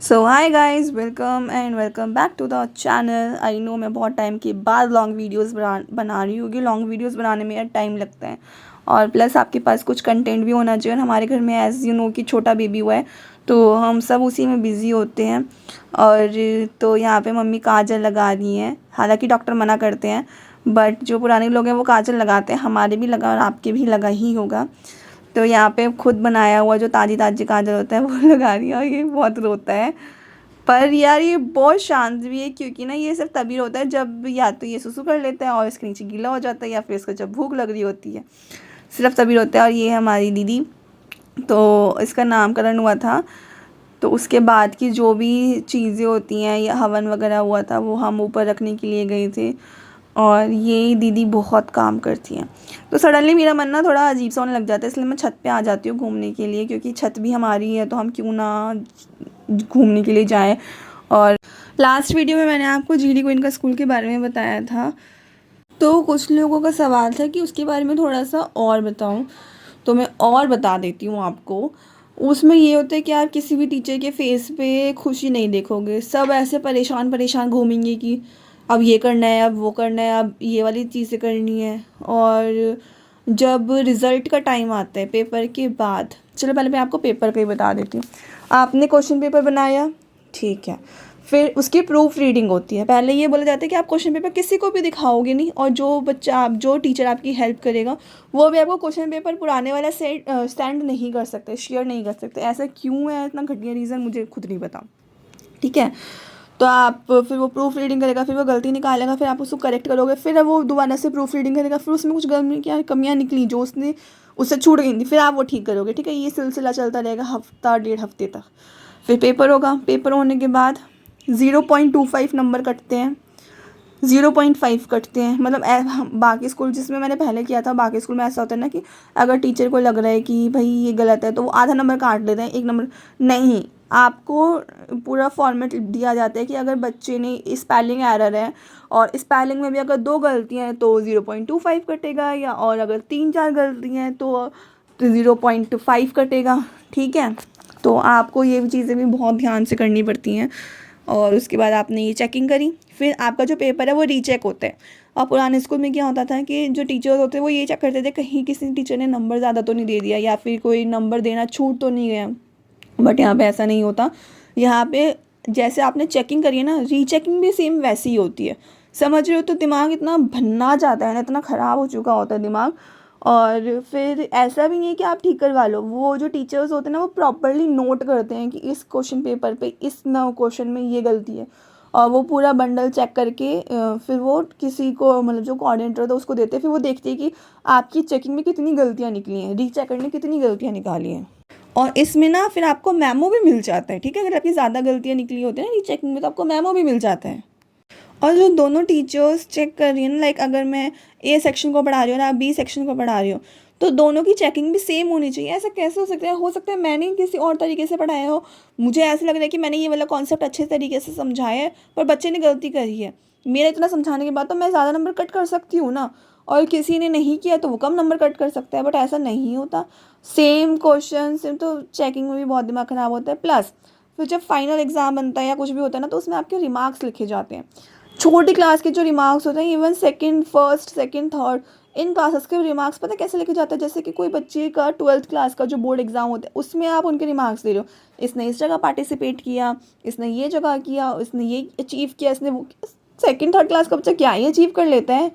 So hi guys, welcome and welcome back to the channel. I know मैं बहुत time के बाद long videos बना रही हूँ, क्योंकि लॉन्ग वीडियोस बनाने में यार टाइम लगता है और प्लस आपके पास कुछ कंटेंट भी होना चाहिए। और हमारे घर में एज यू नो कि छोटा बेबी हुआ है, तो हम सब उसी में बिज़ी होते हैं। और तो यहाँ पे मम्मी काजल लगा रही हैं, हालांकि डॉक्टर मना करते हैं, बट जो पुराने लोग हैं वो काजल लगाते हैं। हमारे भी लगा और आपके भी लगा ही होगा। तो यहाँ पे खुद बनाया हुआ जो ताजी ताजी काजल होता है वो लगा रही है, और ये बहुत रोता है। पर यार ये बहुत शांत भी है, क्योंकि ना ये सिर्फ तभी होता है जब या तो ये सुसु कर लेता है और इसके नीचे गीला हो जाता है, या फिर इसको जब भूख लग रही होती है, सिर्फ तभी रोता है। और ये है हमारी दीदी, तो इसका नामकरण हुआ था, तो उसके बाद की जो भी चीज़ें होती हैं या हवन वगैरह हुआ था वो हम ऊपर रखने के लिए गए थे। और ये दीदी बहुत काम करती हैं, तो सडनली मेरा मन ना थोड़ा अजीब सा होने लग जाता है, इसलिए मैं छत पे आ जाती हूँ घूमने के लिए, क्योंकि छत भी हमारी है तो हम क्यों ना घूमने के लिए जाएं। और लास्ट वीडियो में मैंने आपको जीडी क्वीन का स्कूल के बारे में बताया था, तो कुछ लोगों का सवाल था कि उसके बारे में थोड़ा सा और बताऊं, तो मैं और बता देती हूँ आपको। उसमें ये होता है कि आप किसी भी टीचर के फेस पे खुशी नहीं देखोगे, सब ऐसे परेशान परेशान घूमेंगे कि अब ये करना है, अब वो करना है, अब ये वाली चीज़ें करनी है। और जब रिज़ल्ट का टाइम आता है पेपर के बाद, चलो पहले मैं आपको पेपर का ही बता देती हूँ। आपने क्वेश्चन पेपर बनाया, ठीक है, फिर उसकी प्रूफ रीडिंग होती है। पहले ये बोला जाता है कि आप क्वेश्चन पेपर किसी को भी दिखाओगे नहीं, और जो टीचर आपकी हेल्प करेगा वो भी आपको क्वेश्चन पेपर पुराने वाला सेंड नहीं कर सकते, शेयर नहीं कर सकते। ऐसा क्यों है, इतना घटिया रीज़न मुझे खुद नहीं पता, ठीक है। तो आप फिर वो प्रूफ रीडिंग करेगा, फिर वो गलती निकालेगा, फिर आप उसको करेक्ट करोगे, फिर वो दोबारा से प्रूफ रीडिंग करेगा, फिर उसमें कुछ कमियाँ निकली जो उससे छूट गई थी, फिर आप वो ठीक करोगे, ठीक है। ये सिलसिला चलता रहेगा हफ्ता डेढ़ हफ्ते तक। फिर पेपर होगा, पेपर होने के बाद 0.25 नंबर कटते हैं, 0.5 कटते हैं। मतलब बाकी स्कूल जिसमें मैंने पहले किया था, बाकी स्कूल में ऐसा होता है ना कि अगर टीचर को लग रहा है कि भाई ये गलत है तो वो आधा नंबर काट लेते हैं, एक नंबर नहीं। आपको पूरा फॉर्मेट दिया जाता है कि अगर बच्चे ने स्पेलिंग एरर है और स्पेलिंग में भी अगर 2 गलतियाँ हैं तो 0.25 कटेगा, या और अगर 3-4 गलतियाँ हैं तो 0.5 कटेगा, ठीक है। तो आपको ये चीज़ें भी बहुत ध्यान से करनी पड़ती हैं। और उसके बाद आपने ये चेकिंग करी, फिर आपका जो पेपर है वो रीचेक होता है। और पुराने स्कूल में क्या होता था कि जो टीचर्स होते हैं वो ये चेक करते थे कहीं किसी टीचर ने नंबर ज़्यादा तो नहीं दे दिया, या फिर कोई नंबर देना छूट तो नहीं गया। बट यहाँ पे ऐसा नहीं होता। यहाँ पे जैसे आपने चेकिंग करी है ना, रीचेकिंग भी सेम वैसी ही होती है, समझ रहे हो। तो दिमाग इतना भन्ना जाता है ना, इतना ख़राब हो चुका होता है दिमाग। और फिर ऐसा भी नहीं है कि आप ठीक करवा लो, वो जो टीचर्स होते हैं ना वो प्रॉपरली नोट करते हैं कि इस क्वेश्चन पेपर पे इस नौ क्वेश्चन में ये गलती है, और वो पूरा बंडल चेक करके फिर वो किसी को, मतलब जो कोऑर्डिनेटर होता है उसको देते हैं। फिर वो देखते हैं कि आपकी चेकिंग में कितनी गलतियाँ निकली हैं, रीचेक करने कितनी गलतियाँ निकाली हैं। और इसमें ना फिर आपको मेमो भी मिल जाता है, ठीक है। अगर आपकी ज़्यादा गलतियाँ निकली होती हैं ना रीचेकिंग में, तो आपको मेमो भी मिल जाता है। और जो दोनों टीचर्स चेक कर रही है ना, लाइक अगर मैं ए सेक्शन को पढ़ा रही हूँ और आप बी सेक्शन को पढ़ा रही हो, तो दोनों की चेकिंग भी सेम होनी चाहिए। ऐसा कैसे हो सकता है? हो सकता है मैंने किसी और तरीके से पढ़ाया हो, मुझे ऐसा लग रहा है कि मैंने ये वाला कॉन्सेप्ट अच्छे तरीके से समझाया है, पर बच्चे ने गलती करी है। मेरा इतना समझाने के बाद तो मैं ज़्यादा नंबर कट कर सकती हूँ ना, और किसी ने नहीं किया तो वो कम नंबर कट कर सकता है, बट ऐसा नहीं होता। सेम क्वेश्चन सेम, तो चेकिंग में भी बहुत दिमाग ख़राब होता है। प्लस फिर जब फाइनल एग्ज़ाम बनता है या कुछ भी होता है ना, तो उसमें आपके रिमार्क्स लिखे जाते हैं। छोटी क्लास के जो रिमार्क्स होते हैं, even second first second third, इन क्लासेस के रिमार्क्स पता है कैसे लिखे जाते हैं? जैसे कि कोई बच्चे का 12th क्लास का जो बोर्ड एग्जाम होता है उसमें आप उनके रिमार्क्स दे रहे हो, इसने इस जगह पार्टिसिपेट किया, इसने ये जगह किया, इसने ये अचीव किया, इसने वो किया। सेकेंड थर्ड क्लास का बच्चा क्या ही अचीव कर लेता है?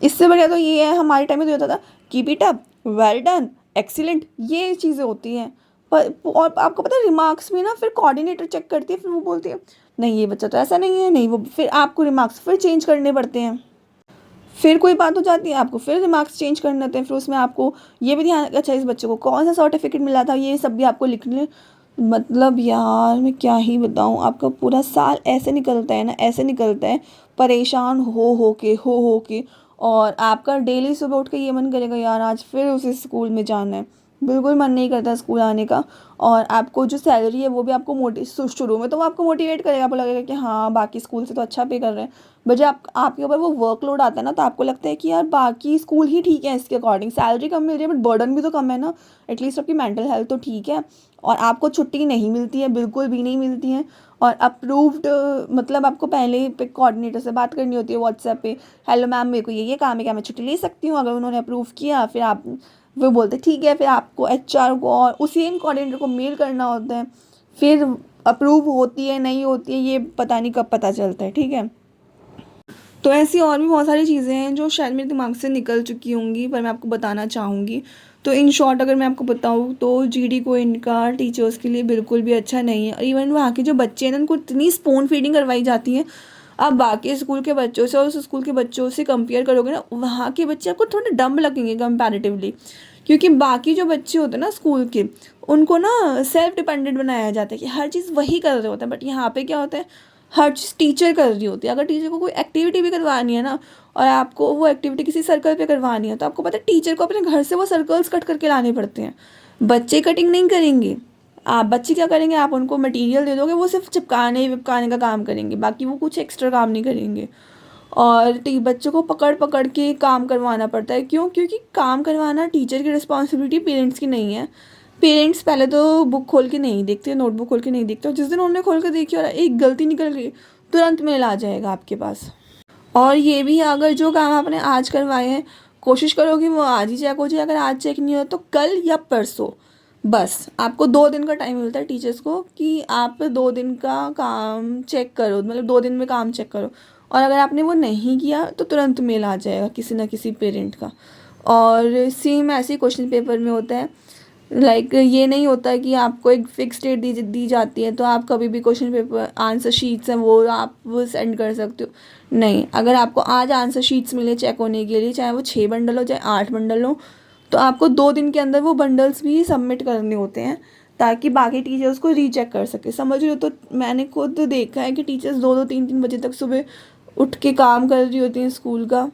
इससे बढ़िया तो ये है, हमारे टाइम में तो होता था keep it up, well done, excellent, ये चीज़ें होती हैं। पर और आपको पता है रिमार्क्स भी ना फिर कोऑर्डिनेटर चेक करती है, फिर वो बोलती है नहीं ये बच्चा तो ऐसा नहीं है, नहीं वो, फिर आपको रिमार्क्स फिर चेंज करने पड़ते हैं। फिर कोई बात हो जाती है, आपको फिर रिमार्क्स चेंज करने होते हैं, फिर उसमें आपको ये भी ध्यान, अच्छा इस बच्चे को कौन सा सर्टिफिकेट मिला था, ये सब भी आपको लिखने। मतलब यार मैं क्या ही बताऊँ, आपका पूरा साल ऐसे निकलता है ना, ऐसे निकलता है, परेशान हो के। और आपका डेली सुबह उठ के ये मन करेगा यार आज फिर उसी स्कूल में जाना है, बिल्कुल मन नहीं करता स्कूल आने का। और आपको जो सैलरी है वो भी आपको शुरू में तो वो आपको मोटिवेट करेगा, आपको लगेगा कि हाँ बाकी स्कूल से तो अच्छा पे कर रहे हैं। बट जब आपके ऊपर वो वर्कलोड आता है ना, तो आपको लगता है कि यार बाकी स्कूल ही ठीक है, इसके अकॉर्डिंग सैलरी कम मिल रही है बट बर्डन भी तो कम है ना, एटलीस्ट आपकी मेंटल हेल्थ तो ठीक है। और आपको छुट्टी नहीं मिलती है, बिल्कुल भी नहीं मिलती है। और अप्रूव्ड, मतलब आपको पहले पे कोऑर्डिनेटर से बात करनी होती है व्हाट्सएप पे, हेलो मैम मेरे को ये काम है, क्या मैं छुट्टी ले सकती हूँ? अगर उन्होंने अप्रूव किया फिर आप, वो बोलते ठीक है, फिर आपको एचआर को और उसी सेम कोऑर्डिनेटर को मेल करना होता है। फिर अप्रूव होती है नहीं होती है ये पता नहीं कब पता चलता है, ठीक है। तो ऐसी और भी बहुत सारी चीज़ें हैं जो शायद मेरे दिमाग से निकल चुकी होंगी, पर मैं आपको बताना चाहूँगी। तो इन शॉर्ट अगर मैं आपको बताऊँ तो जीडी को इनका टीचर्स के लिए बिल्कुल भी अच्छा नहीं है। और इवन वहाँ के जो बच्चे हैं ना, उनको इतनी स्पून फीडिंग करवाई जाती है। आप बाकी स्कूल के बच्चों से और उस स्कूल के बच्चों से कंपेयर करोगे ना, वहाँ के बच्चे आपको थोड़े डम्ब लगेंगे कंपैरेटिवली। क्योंकि बाकी जो बच्चे होते हैं ना स्कूल के, उनको ना सेल्फ डिपेंडेंट बनाया जाता है कि हर चीज़ वही कर रहे होते हैं। बट यहाँ पे क्या होता है, हर चीज़ टीचर कर रही होती है। अगर टीचर को कोई एक्टिविटी भी करवानी है ना, और आपको वो एक्टिविटी किसी सर्कल पे करवानी है, तो आपको पता है टीचर को अपने घर से वो सर्कल्स कट करके लाने पड़ते हैं। बच्चे कटिंग नहीं करेंगे। आप बच्चे क्या करेंगे, आप उनको मटेरियल दे दोगे, वो सिर्फ चिपकाने विपकाने का काम करेंगे, बाकी वो कुछ एक्स्ट्रा काम नहीं करेंगे। और बच्चों को पकड़ पकड़ के काम करवाना पड़ता है। क्यों? क्योंकि काम करवाना टीचर की रिस्पॉन्सिबिलिटी, पेरेंट्स की नहीं है। पेरेंट्स पहले तो बुक खोल के नहीं देखते, नोटबुक खोल के नहीं देखते, और जिस दिन उन्होंने खोल के देखी और एक गलती निकल गई, तुरंत मेल आ जाएगा आपके पास। और ये भी है, अगर जो काम आपने आज करवाए हैं, कोशिश करो कि वो आज ही चेक हो जाए। अगर आज चेक नहीं हो तो कल या परसों, बस आपको 2 दिन का टाइम मिलता है टीचर्स को कि आप 2 दिन का काम चेक करो, मतलब 2 दिन में काम चेक करो। और अगर आपने वो नहीं किया तो तुरंत मेल आ जाएगा किसी ना किसी पेरेंट का। और सेम ऐसे ही क्वेश्चन पेपर में होता है। लाइक ये नहीं होता है कि आपको एक फिक्स डेट दी जाती है तो आप कभी भी क्वेश्चन पेपर आंसर शीट्स हैं वो आप वो सेंड कर सकते हो। नहीं, अगर आपको आज आंसर शीट्स मिले चेक होने के लिए, चाहे वो 6 बंडल हो चाहे 8 बंडल हो, तो आपको 2 दिन के अंदर वो बंडल्स भी सबमिट करने होते हैं, ताकि बाकी टीचर्स को रीचेक कर सके। समझ रहे हो? तो मैंने खुद देखा है कि टीचर्स 2-2 3-3 बजे तक सुबह उठ के काम कर रही होती हैं स्कूल का।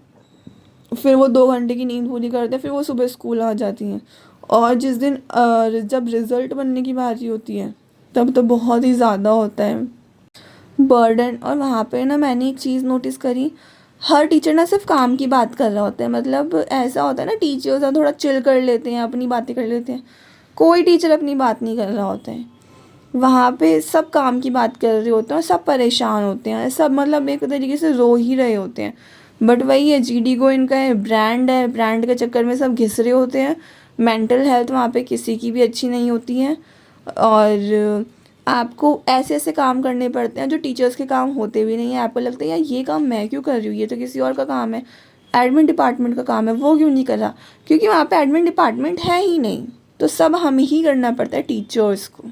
फिर वो 2 घंटे की नींद पूरी करते हैं, फिर वो सुबह स्कूल आ जाती हैं। और जिस दिन जब रिज़ल्ट बनने की बारी होती है, तब तो बहुत ही ज़्यादा होता है बर्डन। और वहाँ पे ना मैंने एक चीज़ नोटिस करी, हर टीचर ना सिर्फ काम की बात कर रहा होता है। मतलब ऐसा होता है ना, टीचर्स थोड़ा चिल कर लेते हैं, अपनी बातें कर लेते हैं, कोई टीचर अपनी बात नहीं कर रहा होता है। वहाँ पे सब काम की बात कर रहे होते हैं और सब परेशान होते हैं, सब मतलब एक तरीके से रो ही रहे होते हैं। बट वही है, जीडी को इनका है, ब्रांड के चक्कर में सब घिस रहे होते हैं। मेंटल हेल्थ वहाँ पे किसी की भी अच्छी नहीं होती है। और आपको ऐसे ऐसे काम करने पड़ते हैं जो टीचर्स के काम होते भी नहीं हैं। आपको लगता है यार ये काम मैं क्यों कर रही हूँ, ये तो किसी और का काम है, एडमिन डिपार्टमेंट का काम है, वो क्यों नहीं कर रहा? क्योंकि वहाँ पे एडमिन डिपार्टमेंट है ही नहीं, तो सब हमें ही करना पड़ता है टीचर्स को।